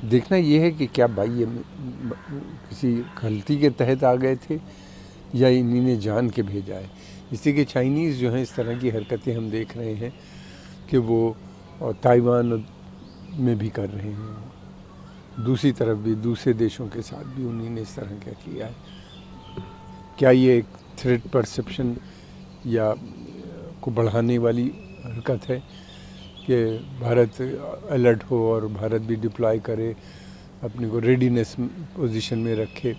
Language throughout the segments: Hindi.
देखना ये है कि क्या भाई ये किसी गलती के तहत आ गए थे या इन्हीं ने जान के भेजा है। इसलिए कि चाइनीज़ जो हैं इस तरह की हरकतें हम देख रहे हैं कि वो ताइवान में भी कर रहे हैं, दूसरी तरफ भी दूसरे देशों के साथ भी उन्हीं ने इस तरह का किया है। क्या ये एक थ्रेट परसेप्शन या को बढ़ाने वाली हरकत है कि भारत अलर्ट हो और भारत भी डिप्लॉय करे, अपने को रेडीनेस पोजीशन में रखे,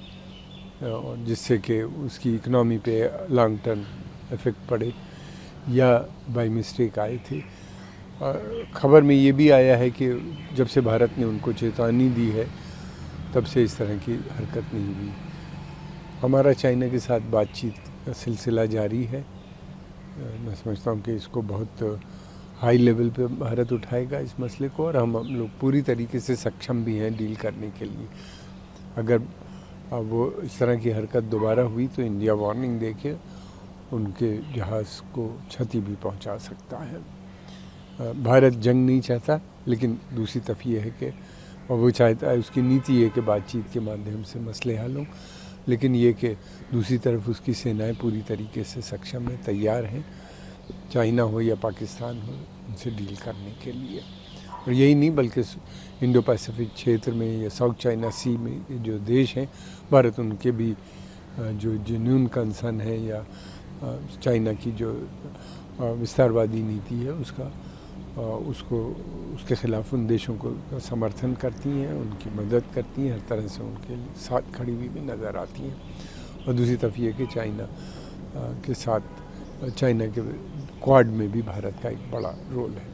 और जिससे कि उसकी इकनॉमी पे लॉन्ग टर्म इफ़ेक्ट पड़े, या बाय मिस्टेक आए थे। खबर में ये भी आया है कि जब से भारत ने उनको चेतावनी दी है तब से इस तरह की हरकत नहीं हुई। हमारा चाइना के साथ बातचीत का सिलसिला जारी है। मैं समझता हूँ कि इसको बहुत हाई लेवल पे भारत उठाएगा इस मसले को, और हम लोग पूरी तरीके से सक्षम भी हैं डील करने के लिए। अगर वो इस तरह की हरकत दोबारा हुई तो इंडिया वार्निंग देके उनके जहाज़ को क्षति भी पहुंचा सकता है। भारत जंग नहीं चाहता, लेकिन दूसरी तरफ ये है कि वो चाहता है, उसकी नीति है कि बातचीत के माध्यम से मसले हल हों, लेकिन ये कि दूसरी तरफ उसकी सेनाएं पूरी तरीके से सक्षम है, तैयार हैं, चाइना हो या पाकिस्तान हो, उनसे डील करने के लिए। और यही नहीं बल्कि इंडो पैसिफिक क्षेत्र में या साउथ चाइना सी में जो देश हैं, भारत उनके भी जो जेन्युइन कंसर्न है या चाइना की जो विस्तारवादी नीति है उसके ख़िलाफ़ उन देशों को समर्थन करती हैं, उनकी मदद करती हैं, हर तरह से उनके साथ खड़ी हुई भी नज़र आती हैं। और दूसरी तरफ ये कि चाइना के साथ चाइना के क्वाड में भी भारत का एक बड़ा रोल है।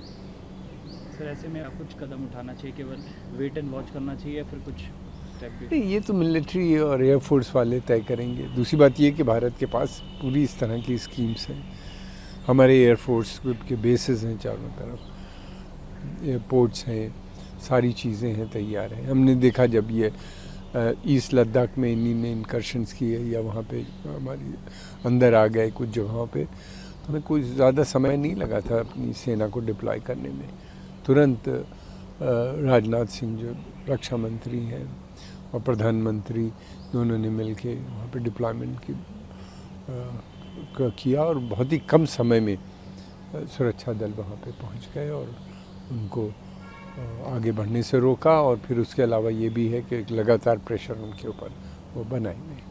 सर, ऐसे में कुछ कदम उठाना चाहिए, केवल वेट एंड वॉच करना चाहिए, या फिर कुछ स्टेप? नहीं, ये तो मिलिट्री और एयरफोर्स वाले तय करेंगे। दूसरी बात ये कि भारत के पास पूरी इस तरह की स्कीम्स हैं। हमारे एयरफोर्स के बेसेस हैं चारों तरफ, एयरपोर्ट्स हैं, सारी चीज़ें हैं, तैयार हैं। हमने देखा जब ये ईस्ट लद्दाख में इन्हीं ने इनकर्शंस किए या वहाँ पे हमारी अंदर आ गए कुछ जगहों पे, तो हमें कोई ज़्यादा समय नहीं लगा था अपनी सेना को डिप्लॉय करने में। तुरंत राजनाथ सिंह जो रक्षा मंत्री हैं और प्रधानमंत्री दोनों ने मिल के वहाँ पर डिप्लॉयमेंट किया, और बहुत ही कम समय में सुरक्षा दल वहाँ पे पहुँच गए और उनको आगे बढ़ने से रोका। और फिर उसके अलावा ये भी है कि लगातार प्रेशर उनके ऊपर वो बनाएंगे।